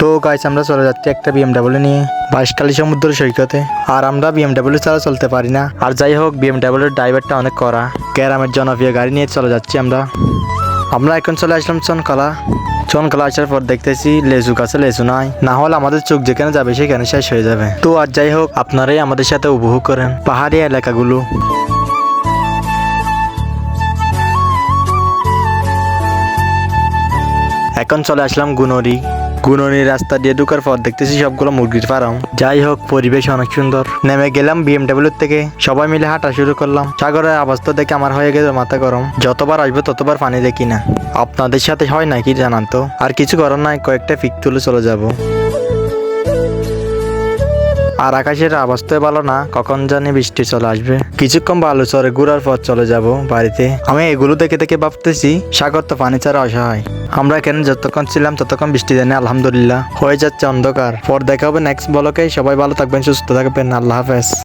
তো গাইস আমরা চলে যাচ্ছি একটা বিএমডাব্লিউ নিয়ে বাঁশখালী সমুদ্র সৈকতে। আর আমরা বিএমডাব্লিউ ছাড়া চলতে পারি না। আর যাই হোক বিএমডাব্লিউর ড্রাইভারটা অনেক কড়া। গ্রামের জনপ্রিয় গাড়ি নিয়ে চলে যাচ্ছি আমরা এখন চলে আসলাম চনকলা আসার পর দেখতেছি লেচু গাছে লেচু নাই, না হলে আমাদের চোখ যেখানে যাবে সেখানে শেষ হয়ে যাবে। তো আর যাই হোক আপনারাই আমাদের সাথে উপভোগ করেন পাহাড়ি এলাকাগুলো। এখন চলে আসলাম গুনরি রাস্তা দিয়ে ঢুকার পর দেখতেছি সবগুলো মুরগির ফার্ম। যাই হোক পরিবেশ অনেক সুন্দর। নেমে গেলাম বিএমডাব্লিউ থেকে, সবাই মিলে হাঁটা শুরু করলাম। সাগরের অবস্থা দেখে আমার হয়ে গেছে মাথা গরম। যতবার আসবো ততবার পানি দেখি না। আপনাদের সাথে হয় নাকি জানান তো। আর কিছু করার নাই, কয়েকটা পিক তুলে চলে যাব। আর আকাশের অবস্থায় ভালো না, কখন জানি বৃষ্টি চলে আসবে। কিছুক্ষণ ভালো চরে ঘুরার পর চলে যাব বাড়িতে। আমি এগুলো দেখে দেখে ভাবতেছি সাগর তো পানি ছাড়া অসহায়। আমরা এখানে যতক্ষণ ছিলাম ততক্ষণ বৃষ্টি দেয়নি, আলহামদুলিল্লাহ। হয়ে যাচ্ছে অন্ধকার। পর দেখা হবে নেক্সট ব্লকে। সবাই ভালো থাকবেন, সুস্থ থাকবেন, আল্লাহ হাফেজ।